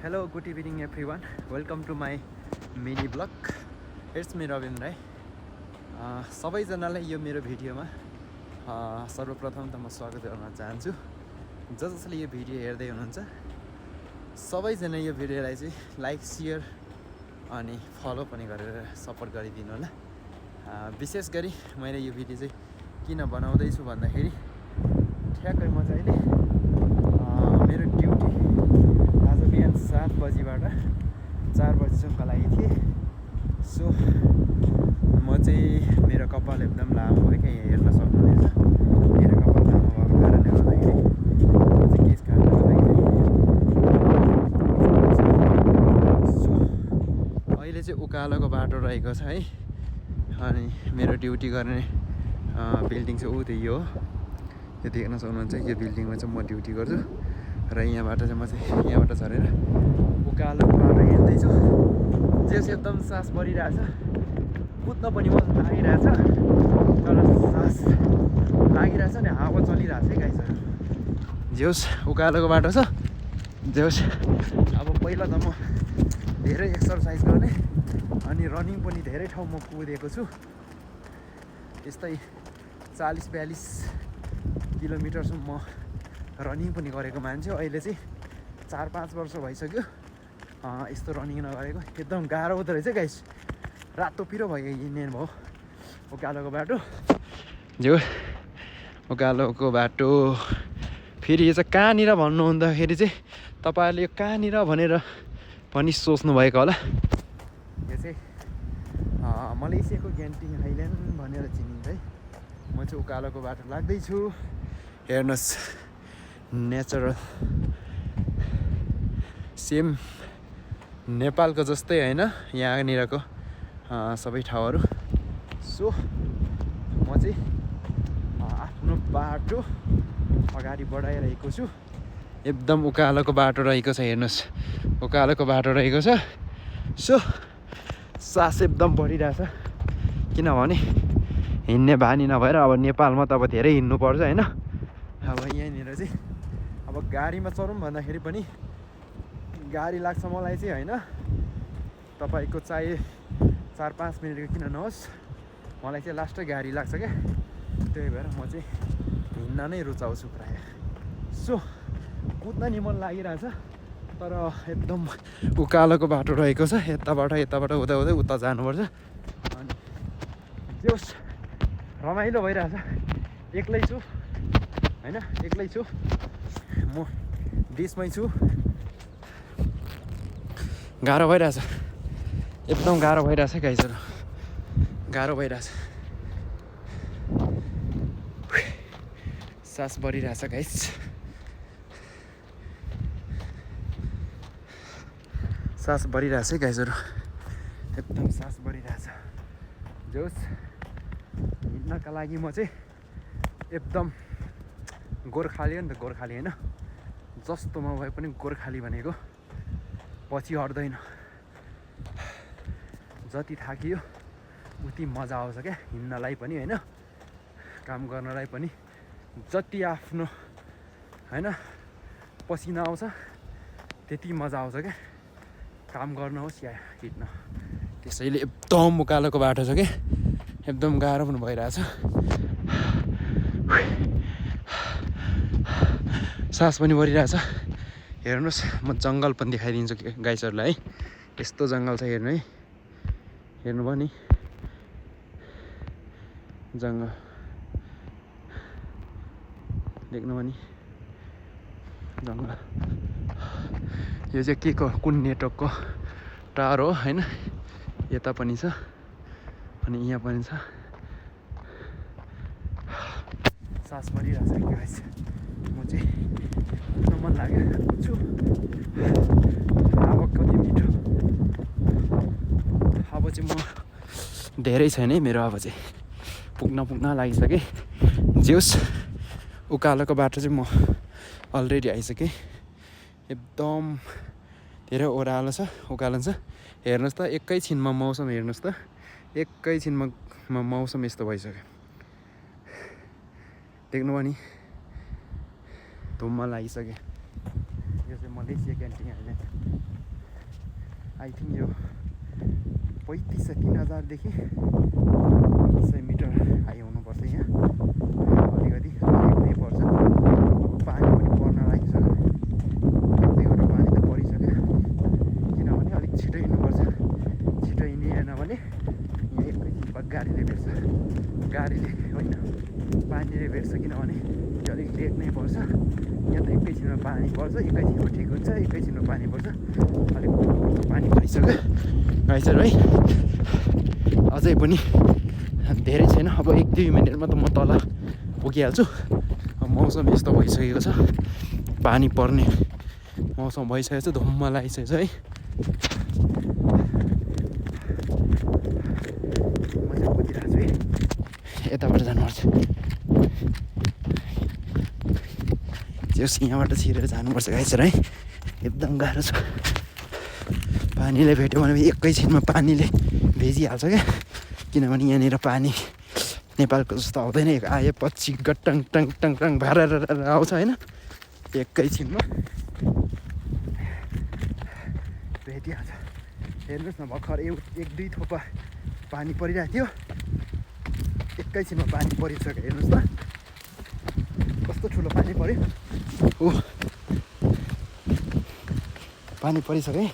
Hello, good evening everyone. Welcome to my mini vlog. It's me Ravin Rai. सबैजनालाई यो मेरो भिडियोमा सर्वप्रथम त म स्वागत गर्न चाहन्छु। जसले यो भिडियो हेर्दै हुनुहुन्छ सबैजना यो भिडियोलाई चाहिँ लाइक, सेयर अनि फलो पनि गरेर सपोर्ट गरिदिनु होला। विशेष गरी मैले यो भिडियो चाहिँ किन बनाउँदैछु भन्दाखेरि ठ्याक्कै म चाहिँ अहिले मेरो ड्युटी आज बिहान 7 बजीबाट 4 बजीसम्मको लागि थिएँ। सो म चाहिँ मेरो कपाल एकदम लामो भयो क्या, यहाँ हेर्न सक्नुहुनेछ। मेरो कपाल लामो भएको कारणले गर्दाखेरि म चाहिँ केस काट्नको लागि सो अहिले चाहिँ उकालोको बाटो रहेको छ है। अनि मेरो ड्युटी गर्ने बिल्डिङ चाहिँ ऊ त्यो हो, यो देख्न सक्नुहुन्छ। यो बिल्डिङमा चाहिँ म ड्युटी गर्छु र यहाँबाट चाहिँ म चाहिँ यहाँबाट झरेर उकालोको बाटो हिँड्दैछु। जेस एकदम सास बढिरहेछ, कुद्न पनि मन लागिरहेछ, तर सास लागिरहेछ नि, हावा चलिरहेछ है गाइसहरू। जेहोस् उकालोको बाटो छ, जेहोस्। अब पहिला त म धेरै एक्सर्साइज गर्ने अनि रनिङ पनि धेरै ठाउँमा कुदेको छु। यस्तै 40-42 किलोमिटरसम्म म रनिङ पनि गरेको मान्छे। अहिले चाहिँ 4-5 वर्ष भइसक्यो यस्तो रनिङ नगरेको। एकदम गाह्रो हुँदो रहेछ गाइस, रातो पिरो भयो हिँड्ने भयो उकालोको बाटो। जो उकालोको बाटो फेरि यो चाहिँ कहाँनिर भन्नुहुँदाखेरि चाहिँ तपाईँहरूले यो कहाँनिर भनेर पनि सोच्नु भएको होला। यो चाहिँ मलेसियाको ग्यान्टिङ आइल्यान्ड भनेर चिनिन्छ है। म चाहिँ उकालोको बाटो लाग्दैछु। हेर्नुहोस्, नेचरल सेम नेपालको जस्तै होइन यहाँनिरको सबै ठाउँहरू। सो म चाहिँ आफ्नो बाटो अगाडि बढाइरहेको छु। एकदम उकालोको बाटो रहेको छ, हेर्नुहोस् उकालोको बाटो रहेको छ। सो सास एकदम बढिरहेछ, किनभने हिँड्ने बानी नभएर अब नेपालमा त अब धेरै हिँड्नुपर्छ होइन। अब यहाँनिर चाहिँ अब गाडीमा चढौँ भन्दाखेरि पनि गाडी लाग्छ मलाई चाहिँ होइन। तपाईँको चाहे 4-5 मिनटको किन नहोस्, मलाई चाहिँ लास्टै गाडी लाग्छ क्या। त्यही भएर म चाहिँ हिँड्न नै रुचाउँछु प्रायः। सो कुद्न नि मन लागिरहेछ, तर एकदम उकालोको बाटो रहेको छ। यताबाट हुँदै उता जानुपर्छ। अनि जोस् रमाइलो भइरहेछ। एक्लै छु होइन, एक्लै छु म, बिचमै छु। गाह्रो भइरहेछ, एकदम गाह्रो भइरहेछ गाइसहरू, गाह्रो भइरहेछ। सास बढिरहेछ गाइस, सास बढिरहेछ है गाइसहरू, एकदम सास बढिरहेछ। जोस् हिँड्नका लागि म चाहिँ एकदम गोर्खाली हो नि त, गोर्खाली होइन। जस्तोमा भए पनि गोर्खाली भनेको पछि हट्दैन। जति थाकियो उति मजा आउँछ क्या हिँड्नलाई पनि होइन, काम गर्नलाई पनि। जति आफ्नो होइन पसिना आउँछ त्यति मजा आउँछ क्या काम गर्न होस् या हिँड्न। त्यसैले एकदम उकालोको बाटो छ क्या, एकदम गाह्रो पनि भइरहेछ। सास पनि बढिरहेछ। हेर्नुहोस्, म जङ्गल पनि देखाइदिन्छु गाइसहरूलाई है। यस्तो जङ्गल छ हेर्नु है, हेर्नुभयो नि जङ्गल, देख्नुभयो नि जङ्गल। यो चाहिँ के को कुन नेटवर्कको टावर हो होइन। यता पनि छ अनि यहाँ पनि छ। सास बढिरहेछ कि गाइस, म चाहिँ कुद्न मन लाग्यो, कुद्छु। अब कति मिठो, अब चाहिँ म धेरै छैन है मेरो, अब चाहिँ पुग्न लागिसकेँ। जेहोस् उकालोको बाटो चाहिँ म अलरेडी आइसकेँ। एकदम धेरै ओह्रालो छ, उकालो छ। हेर्नुहोस् त एकैछिनमा मौसम, हेर्नुहोस् त एकैछिनमा मौसम यस्तो भइसक्यो। देख्नुभयो नि, धुम्म लागिसक्यो। यो चाहिँ Malaysia canteen island I think यो 35,000-3,000देखि 100 मिटर हाई हुनुपर्छ यहाँ अलिकति लेख्नै पर्छ पानी पनि पर्न लागिसक्यो 1-2 पानी त परिसक्यो किनभने अलिक छिटो हिँड्नुपर्छ छिटो हिँडिएन भने यहाँ एकैछिन गाडीले भेट्छ गाडीले होइन पानीले भेट्छ किनभने यो अलिक लेट नै पर्छ यहाँ त एकैछिनमा पानी पर्छ एकैछिनमा ठिक हुन्छ एकैछिनमा पानी पर्छ अलिक पानी परिसक्यो गाइजहरू है अझै पनि धेरै छैन अब 1-2 मिनटमा त म तल पुगिहाल्छु मौसम यस्तो भइसकेको छ पानी पर्ने मौसम भइसकेको छ धुम्म लागिसकेको छ है म चाहिँ कुदिरहेको छु है यताबाट जानुपर्छ यहाँबाट छिरेर जानुपर्छ गाइजहरू है एकदम गाह्रो छ पानीले भेट्यो भने एकैछिनमा पानीले भेजिहाल्छ क्या किनभने यहाँनिर पानी नेपालको जस्तो आउँदैन आएपछि गट्टाङ टङ टङ टङ भारेर आउँछ होइन एकैछिनमा भेटिहाल्छ हेर्नुहोस् न भर्खर 1-2 थोपा पानी परिरहेको थियो एकैछिनमा पानी परिसक्यो हेर्नुहोस् त कस्तो ठुलो पानी पर्यो पानी परिसक्यो है